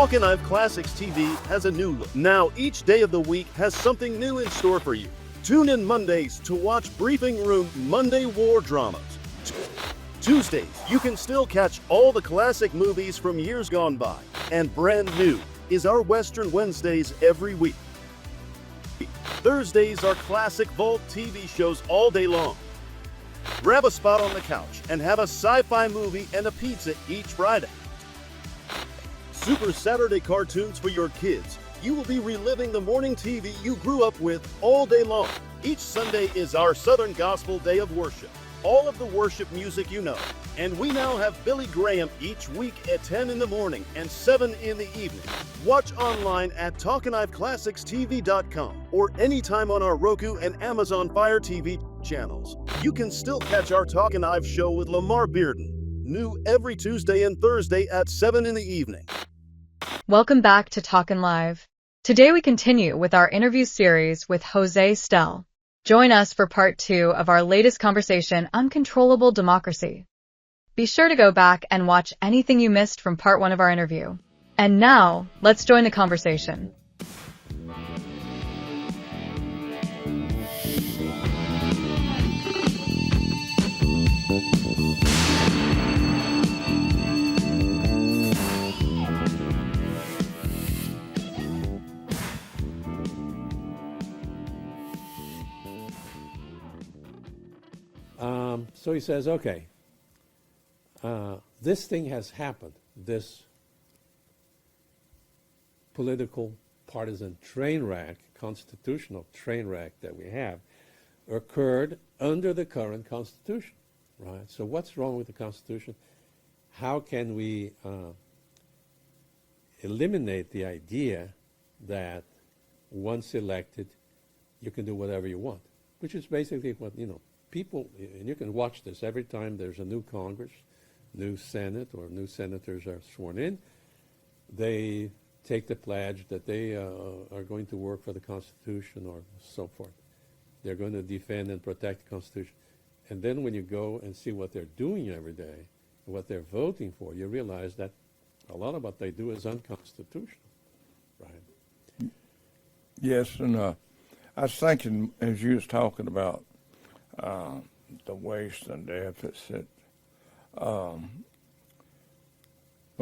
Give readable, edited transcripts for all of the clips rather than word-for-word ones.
Talkin' I've Classics TV has a new look. Now each day of the week has something new in store for you. Tune in Mondays to watch Briefing Room Monday War Dramas. Tuesdays, you can still catch all the classic movies from years gone by. And brand new is our Western Wednesdays every week. Thursdays are classic Vault TV shows all day long. Grab a spot on the couch and have a sci-fi movie and a pizza each Friday. Super Saturday cartoons for your kids. You will be reliving the morning TV you grew up with all day long. Each Sunday is our Southern Gospel Day of Worship. All of the worship music you know. And we now have Billy Graham each week at 10 in the morning and 7 in the evening. Watch online at Talkin'IveClassicsTV.com or anytime on our Roku and Amazon Fire TV channels. You can still catch our Talkin' Ive show with Lamar Bearden, new every Tuesday and Thursday at 7 in the evening. Welcome back to Talkin' Live. Today we continue with our interview series with Jose Stelle. Join us for part 2 of our latest conversation, Uncontrollable Democracy. Be sure to go back and watch anything you missed from part 1 of our interview. And now, let's join the conversation. So he says, okay, this thing has happened, this political partisan train wreck, constitutional train wreck that we have, occurred under the current Constitution, right? So what's wrong with the Constitution? How can we eliminate the idea that once elected, you can do whatever you want, which is basically what, people, and you can watch this every time there's a new Congress, new Senate, or new senators are sworn in, they take the pledge that they are going to work for the Constitution or so forth. They're going to defend and protect the Constitution. And then when you go and see what they're doing every day, what they're voting for, you realize that a lot of what they do is unconstitutional, right? Yes, and I was thinking as you was talking about the waste and deficit. When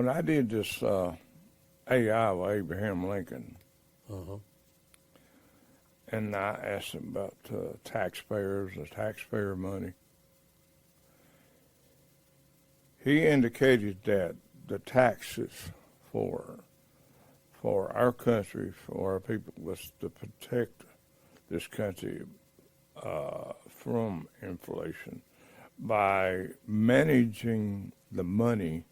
I did this AI with Abraham Lincoln, and I asked him about taxpayers, the taxpayer money, he indicated that the taxes for our country, for our people, was to protect this country from inflation by managing the money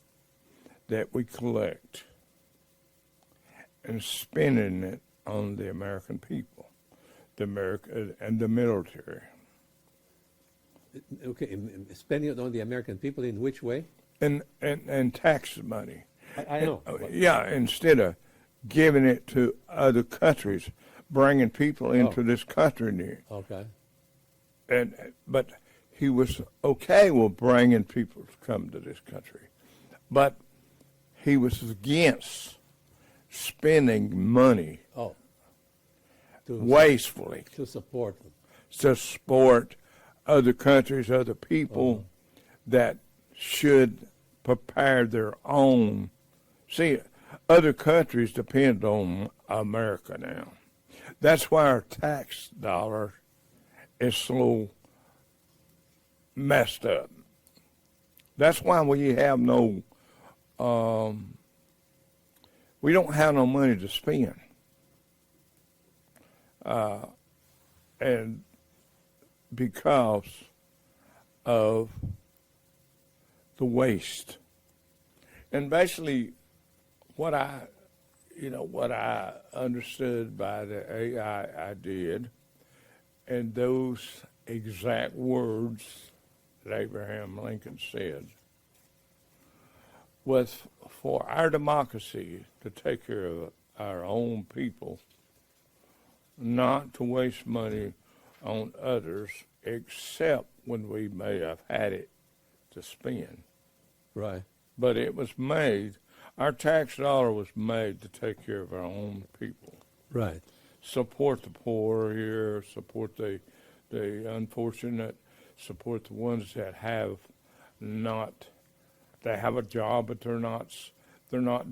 that we collect and spending it on the American people, and the military. Okay, spending it on the American people in which way? And tax money. I know. Yeah, instead of giving it to other countries, bringing people into this country. Okay. But he was okay with bringing people to come to this country, but he was against spending money wastefully to support them, to support other countries, other people that should prepare their own. See, other countries depend on America now. That's why our tax dollar is so messed up. That's why we have no, we don't have no money to spend. And because of the waste. And basically what I understood by the AI I did, and those exact words that Abraham Lincoln said, was for our democracy to take care of our own people, not to waste money on others, except when we may have had it to spend. right? But it was made Our tax dollar was made to take care of our own people. Right. Support the poor here, support the unfortunate, support the ones that have not, they have a job but they're not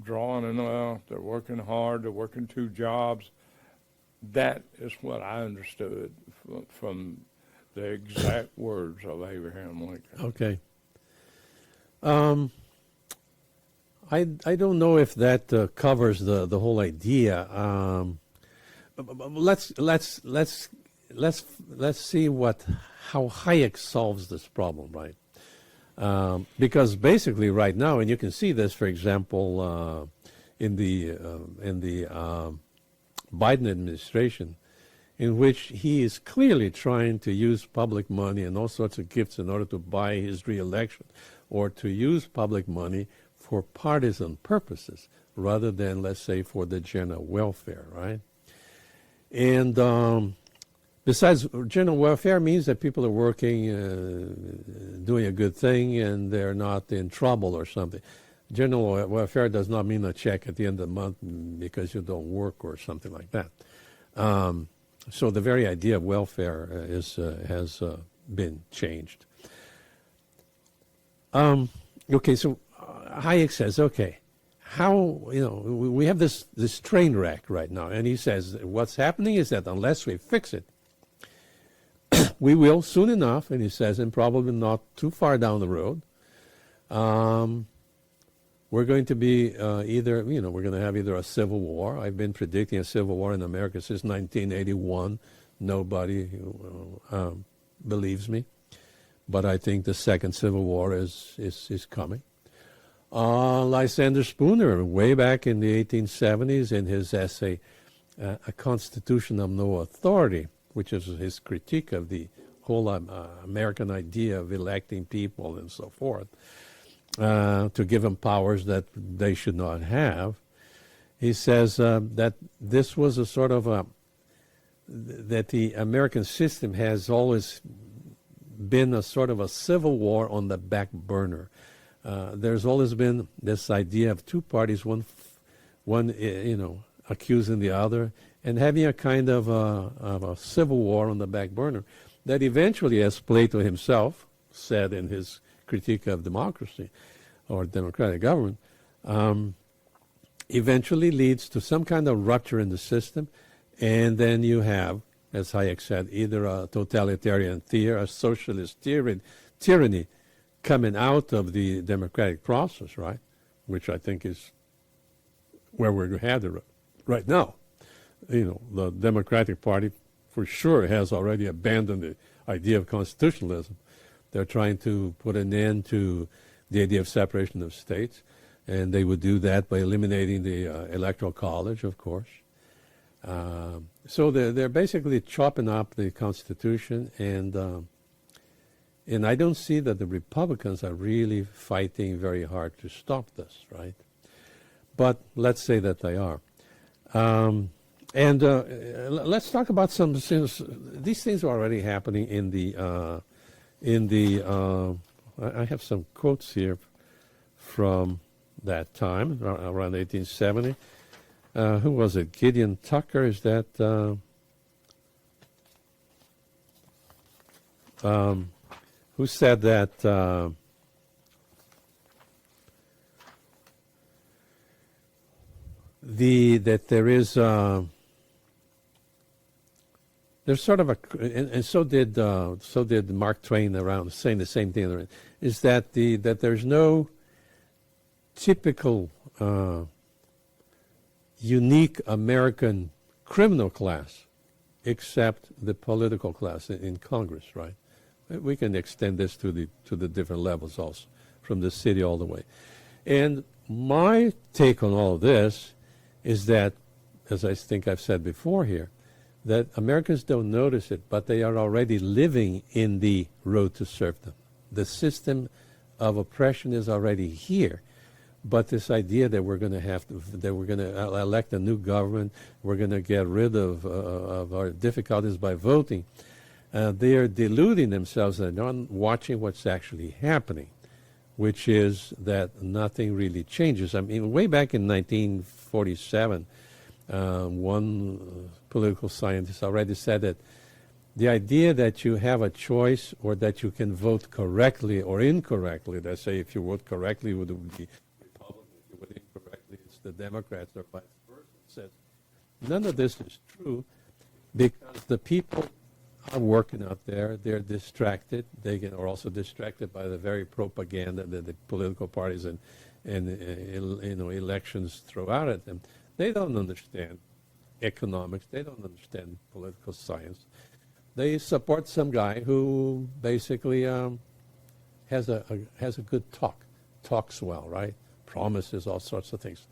drawing enough, they're working hard, they're working 2 jobs. That is what I understood from the exact words of Abraham Lincoln. Okay. I don't know if that covers the whole idea. Let's see how Hayek solves this problem, right? Because basically, right now, and you can see this, for example, in the Biden administration, in which he is clearly trying to use public money and all sorts of gifts in order to buy his reelection, or to use public money for partisan purposes rather than, let's say, for the general welfare, right? And besides, general welfare means that people are working, doing a good thing, and they're not in trouble or something. General welfare does not mean a check at the end of the month because you don't work or something like that. So the very idea of welfare has been changed. Okay, so Hayek says, okay, how, we have this train wreck right now, and he says what's happening is that unless we fix it, we will soon enough, and he says, and probably not too far down the road, we're going to be we're going to have either a civil war. I've been predicting a civil war in America since 1981. Nobody believes me, but I think the second civil war is coming. Lysander Spooner, way back in the 1870s, in his essay, A Constitution of No Authority, which is his critique of the whole American idea of electing people and so forth, to give them powers that they should not have. He says that this was a sort of that the American system has always been a sort of a civil war on the back burner. There's always been this idea of 2 parties, one accusing the other, and having a kind of a civil war on the back burner that eventually, as Plato himself said in his critique of democracy or democratic government, eventually leads to some kind of rupture in the system, and then you have, as Hayek said, either a totalitarian theory, a socialist tyranny coming out of the democratic process, right? Which I think is where we're headed right now. The Democratic Party for sure has already abandoned the idea of constitutionalism. They're trying to put an end to the idea of separation of states, and they would do that by eliminating the electoral college, of course. So they're basically chopping up the Constitution, and I don't see that the Republicans are really fighting very hard to stop this, right? But let's say that they are. Let's talk about some things. These things are already happening in the I have some quotes here from that time, around 1870. Who was it? Gideon Tucker, is that... who said that... that there is... there's sort of a... And so did Mark Twain around saying the same thing, is that that there's no typical... unique American criminal class except the political class in Congress, right? We can extend this to the different levels also, from the city all the way. And my take on all of this is that, as I think I've said before here, that Americans don't notice it, but they are already living in the road to serfdom. The system of oppression is already here. But this idea that we're going to elect a new government, we're going to get rid of our difficulties by voting, they are deluding themselves. They're not watching what's actually happening. which is that nothing really changes. I mean, way back in 1947, one political scientist already said that the idea that you have a choice or that you can vote correctly or incorrectly, let's say if you vote correctly, it would be Republican, if you vote incorrectly, it's the Democrats or vice versa, says none of this is true because the people are working out there. They're distracted. They are also distracted by the very propaganda that the political parties and elections throw out at them. They don't understand economics. They don't understand political science. They support some guy who basically has a good talks well, right? Promises all sorts of things.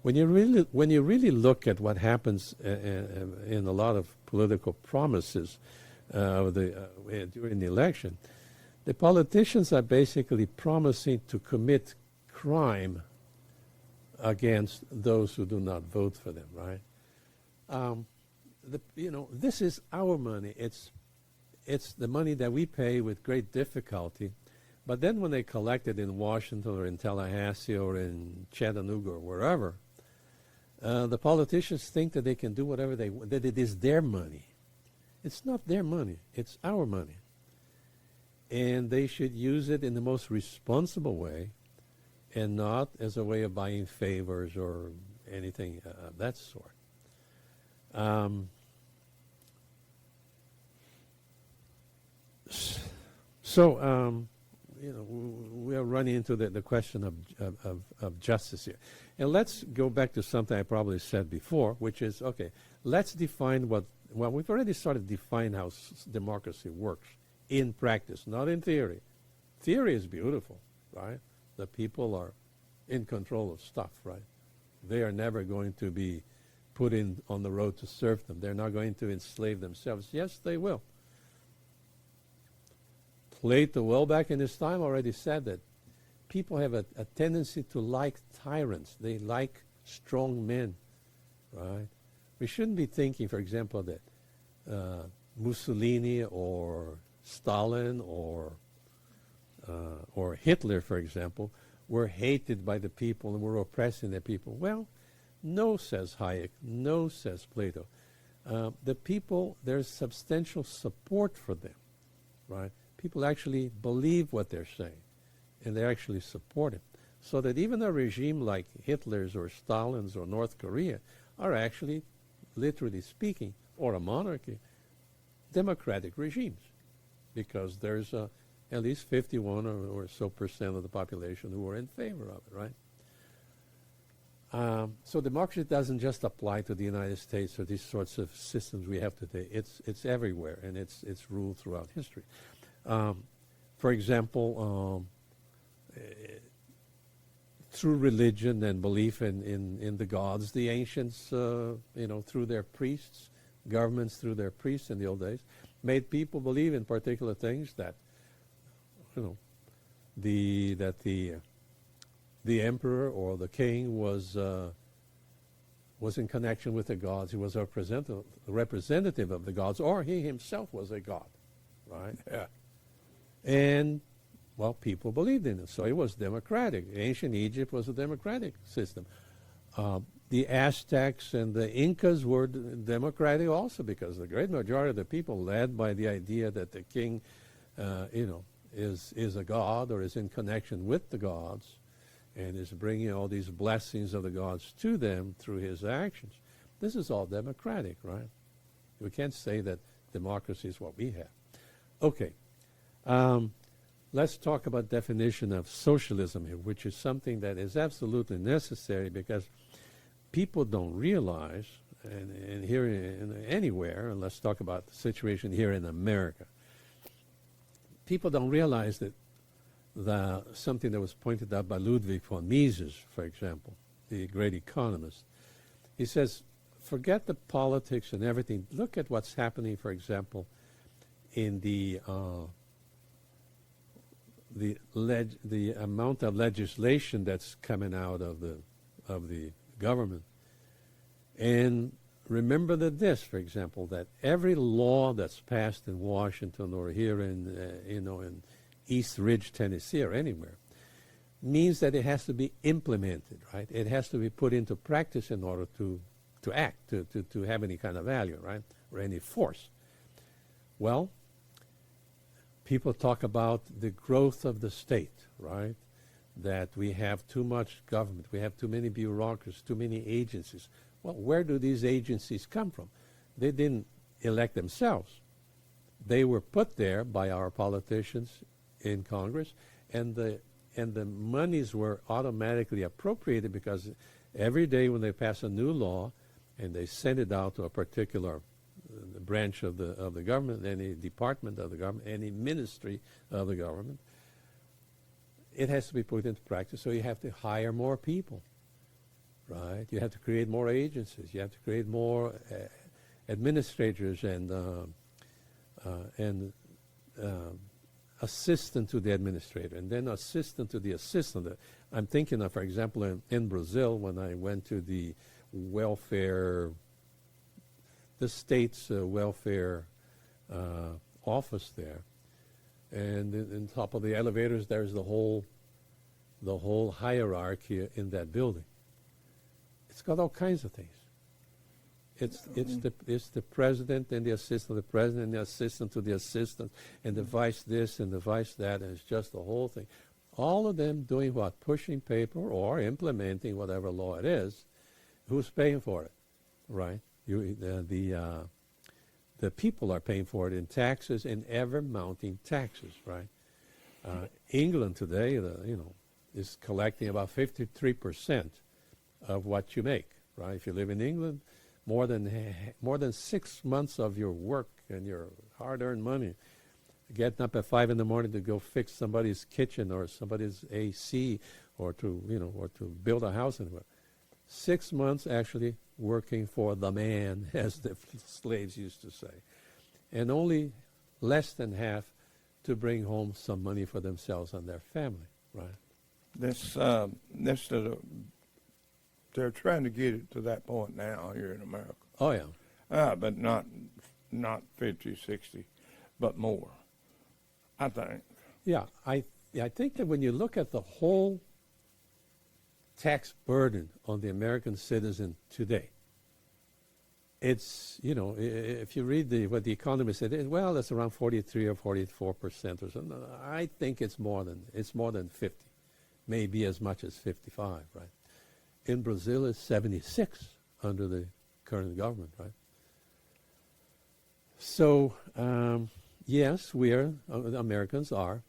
When you really look at what happens in a lot of political promises during the election, the politicians are basically promising to commit crime against those who do not vote for them, right? This is our money. It's the money that we pay with great difficulty. But then when they collect it in Washington or in Tallahassee or in Chattanooga or wherever, the politicians think that they can do whatever they want, that it is their money. It's not their money. It's our money. And they should use it in the most responsible way and not as a way of buying favors or anything of that sort. We are running into the question of justice here. And let's go back to something I probably said before, which is, okay, let's define we've already started defining how democracy works in practice, not in theory. Theory is beautiful, right? The people are in control of stuff, right? They are never going to be put on the road to serve them. They're not going to enslave themselves. Yes, they will. Plato, well back in his time, already said that people have a tendency to like tyrants. They like strong men, right? We shouldn't be thinking, for example, that Mussolini or Stalin or Hitler, for example, were hated by the people and were oppressing the people. Well, no, says Hayek. No, says Plato. The people, there's substantial support for them, right? People actually believe what they're saying, and they actually support it. So that even a regime like Hitler's or Stalin's or North Korea are actually, literally speaking, or a monarchy, democratic regimes, because there's at least 51 or so percent of the population who are in favor of it, right? So democracy doesn't just apply to the United States or these sorts of systems we have today. It's everywhere, and it's ruled throughout history. For example, through religion and belief in the gods, the ancients, through their priests, governments through their priests in the old days, made people believe in particular things that, the emperor or the king was in connection with the gods. He was a representative of the gods, or he himself was a god, right? Yeah. And, well, people believed in it, so it was democratic. Ancient Egypt was a democratic system. The Aztecs and the Incas were democratic also, because the great majority of the people, led by the idea that the king, is a god or is in connection with the gods, and is bringing all these blessings of the gods to them through his actions. This is all democratic, right? We can't say that democracy is what we have. Okay. Let's talk about definition of socialism here, which is something that is absolutely necessary, because people don't realize, and here anywhere, and let's talk about the situation here in America, people don't realize that something that was pointed out by Ludwig von Mises, for example, the great economist. He says, forget the politics and everything. Look at what's happening, for example, in the amount of legislation that's coming out of the government. And remember for example, that every law that's passed in Washington or here in East Ridge, Tennessee, or anywhere, means that it has to be implemented, right? It has to be put into practice in order to act, to have any kind of value, right? Or any force. Well, people talk about the growth of the state, right? That we have too much government, we have too many bureaucracies, too many agencies. Well, where do these agencies come from? They didn't elect themselves. They were put there by our politicians in Congress, and the monies were automatically appropriated because every day when they pass a new law and they send it out to a particular branch of the government, any department of the government, any ministry of the government, it has to be put into practice. So you have to hire more people, right? You have to create more agencies. You have to create more administrators and assistant to the administrator, and then assistant to the assistant. I'm thinking of, for example, in Brazil, when I went to the state's welfare office there, and in top of the elevators, there's the whole hierarchy in that building. It's got all kinds of things. It's the president and the assistant of the president and the assistant to the assistant and the vice this and the vice that, and it's just the whole thing. All of them doing what? Pushing paper or implementing whatever law it is. Who's paying for it, right? The people are paying for it in taxes and ever mounting taxes, right? England today, is collecting about 53% of what you make, right? If you live in England, more than 6 months of your work and your hard-earned money, getting up at 5 in the morning to go fix somebody's kitchen or somebody's AC, or to build a house anywhere. 6 months actually working for the man, as the slaves used to say, and only less than half to bring home some money for themselves and their family, right? They're trying to get it to that point now here in America. Oh, yeah. But not 50, 60, but more, I think. Yeah, I think that when you look at the whole tax burden on the American citizen today, it's, if you read what the economist said, well, it's around 43 or 44% or something. I think it's more than 50, maybe as much as 55, right? In Brazil, it's 76 under the current government, right? So, yes, Americans are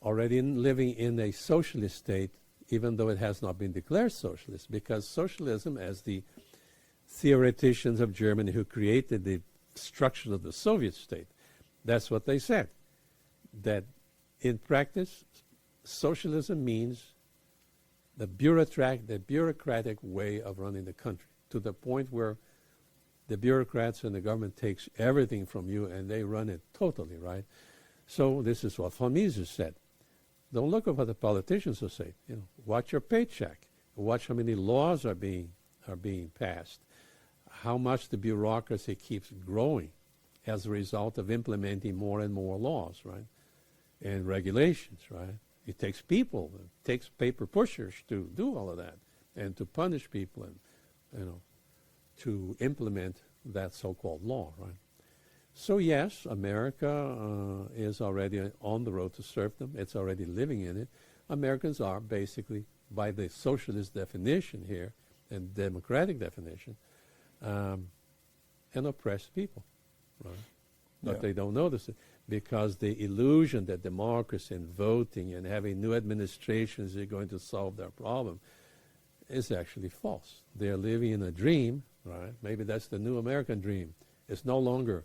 already living in a socialist state, even though it has not been declared socialist, because socialism, as the theoreticians of Germany who created the structure of the Soviet state, that's what they said, that in practice, socialism means the bureaucratic way of running the country, to the point where the bureaucrats and the government takes everything from you and they run it totally, right? So this is what von Mises said. Don't look at what the politicians will say. Watch your paycheck. Watch how many laws are being passed. How much the bureaucracy keeps growing as a result of implementing more and more laws, right? And regulations, right? It takes people, it takes paper pushers to do all of that, and to punish people, and to implement that so-called law, right? So yes, America is already on the road to serfdom. It's already living in it. Americans are basically, by the socialist definition here and democratic definition, an oppressed people, right? But they don't notice it, because the illusion that democracy and voting and having new administrations are going to solve their problem is actually false. They're living in a dream, right? Maybe that's the new American dream. It's no longer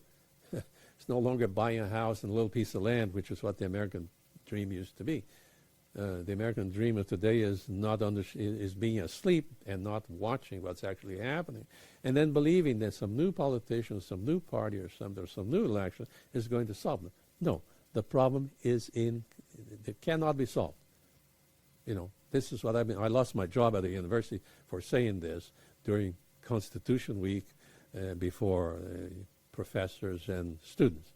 buying a house and a little piece of land, which is what the American dream used to be. The American dream of today is is being asleep and not watching what's actually happening, and then believing that some new politician, some new party, or some new election is going to solve them. No, the problem it cannot be solved. This is what I lost my job at the university for saying this during Constitution Week before professors and students.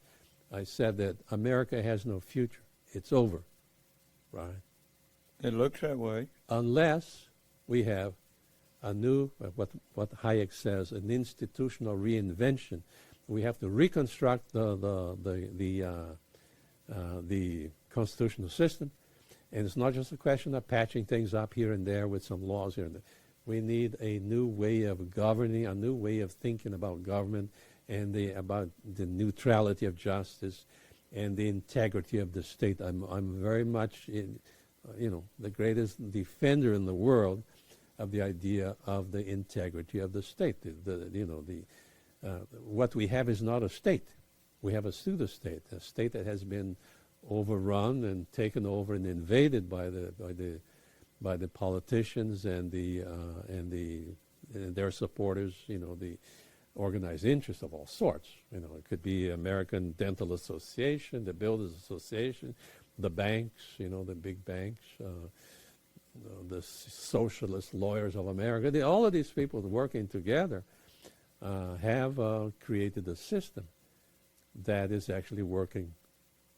I said that America has no future. It's over, right? It looks that way. Unless we have a new, what Hayek says, an institutional reinvention. We have to reconstruct the constitutional system, and it's not just a question of patching things up here and there with some laws here and there. We need a new way of governing, a new way of thinking about government, and about the neutrality of justice and the integrity of the state. I'm very much, the greatest defender in the world of the idea of the integrity of the state. What we have is not a state. We have a pseudo-state, a state that has been overrun and taken over and invaded by the politicians and their supporters. The organized interests of all sorts. It could be American Dental Association, the Builders Association, the banks. The big banks. The socialist lawyers of America. All of these people working together have created a system that is actually working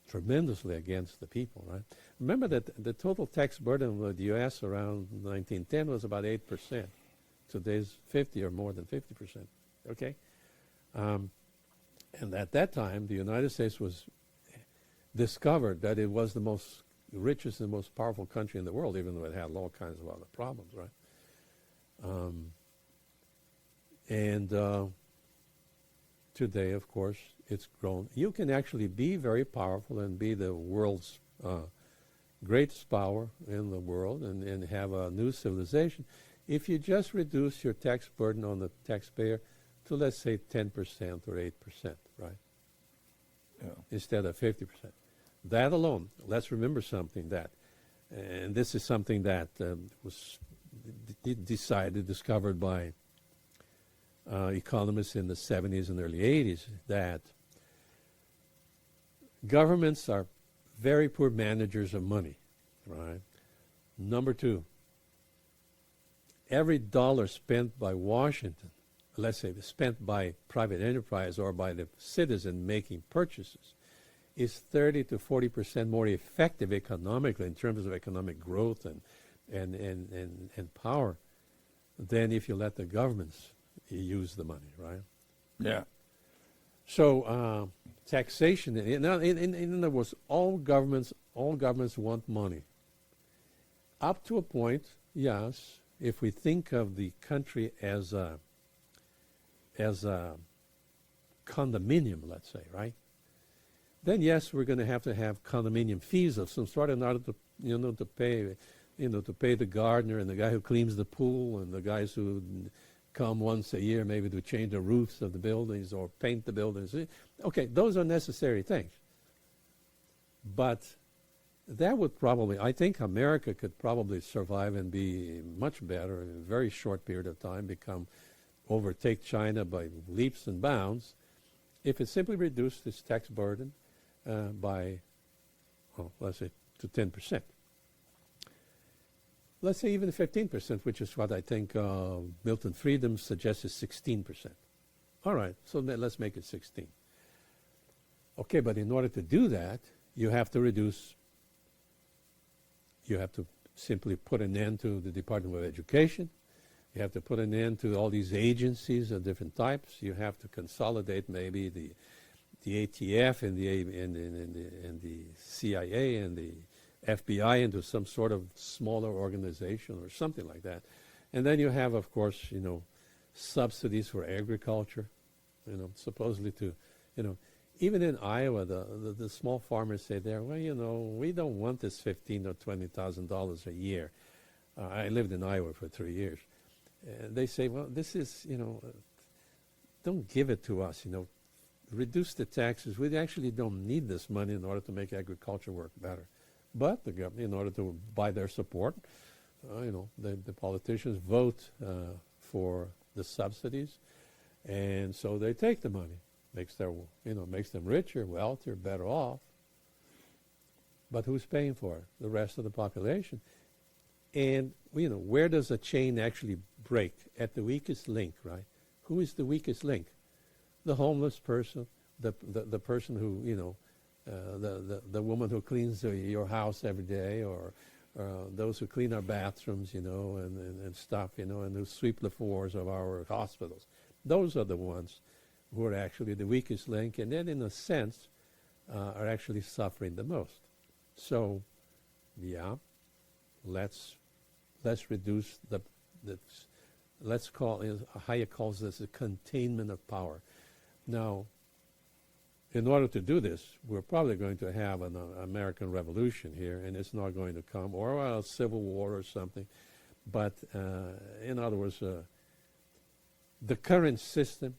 tremendously against the people, right? Remember that the total tax burden of the U.S. around 1910 was about 8%. Today's 50 or more than 50%, okay? And at that time, the United States was discovered that it was the most richest and most powerful country in the world, even though it had all kinds of other problems, right? Today, of course, it's grown. You can actually be very powerful and be the world's greatest power in the world and have a new civilization if you just reduce your tax burden on the taxpayer to, let's say, 10% or 8%, right? Yeah. Instead of 50%. That alone, let's remember something and this is something that was discovered by economists in the 70s and early 80s, that governments are very poor managers of money, right? Number two, every dollar spent by Washington, let's say spent by private enterprise or by the citizen making purchases, is 30 to 40% more effective economically in terms of economic growth and power than if you let the governments use the money, right? Yeah. So taxation, in other words, all governments want money. Up to a point, yes, if we think of the country as a condominium, let's say, right? Then yes, we're going to have condominium fees of some sort in order to pay the gardener and the guy who cleans the pool and the guys who come once a year maybe to change the roofs of the buildings or paint the buildings. Okay, those are necessary things. But that would probably, I think America could probably survive and be much better in a very short period of time, overtake China by leaps and bounds, if it simply reduced its tax burden by, let's say, to 10%. Let's say even 15%, which is what I think Milton Friedman suggests is 16%. All right, so let's make it 16. Okay, but in order to do that, you have to simply put an end to the Department of Education. You have to put an end to all these agencies of different types. You have to consolidate maybe the ATF and the CIA and the FBI into some sort of smaller organization or something like that. And then you have, of course, subsidies for agriculture, supposedly to, even in Iowa, the small farmers say there, well, we don't want this $15,000 or $20,000 a year. I lived in Iowa for 3 years. And they say, well, this is, don't give it to us, reduce the taxes. We actually don't need this money in order to make agriculture work better. But the government, in order to buy their support, the politicians vote for the subsidies, and so they take the money. Makes them richer, wealthier, better off. But who's paying for it? The rest of the population. And where does a chain actually break? At the weakest link, right? Who is the weakest link? The homeless person, the person who the woman who cleans your house every day, or those who clean our bathrooms, and stuff, and who sweep the floors of our hospitals. Those are the ones who are actually the weakest link, and then in a sense are actually suffering the most. So, yeah, let's reduce let's call it, Hayek calls this a containment of power. Now, in order to do this, we're probably going to have an American Revolution here, and it's not going to come, or a civil war or something. But in other words, the current system,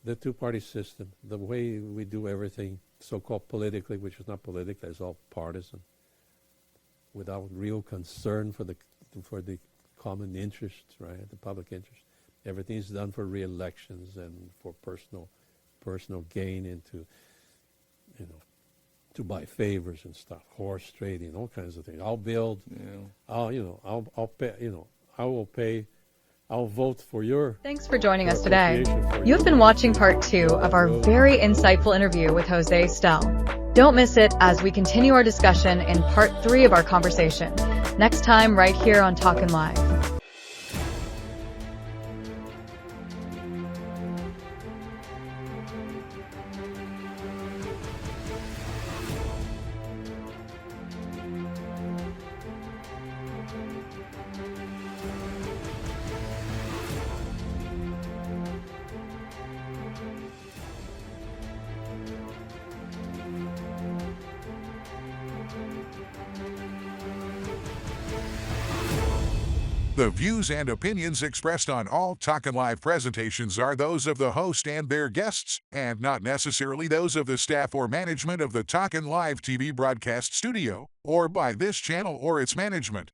the two-party system, the way we do everything, so-called politically, which is not political, it's all partisan, without real concern for the common interests, right? The public interest. Everything is done for re-elections and for personal gain, and to buy favors and stuff, horse trading, all kinds of things. I'll build. I'll pay. I'll vote for your. Thanks for joining us today. You've been watching part 2 of our very insightful interview with Jose Stelle. Don't miss it as we continue our discussion in part 3 of our conversation. Next time, right here on Talkin' Live. The views and opinions expressed on all Talkin' Live presentations are those of the host and their guests, and not necessarily those of the staff or management of the Talkin' Live TV broadcast studio, or by this channel or its management.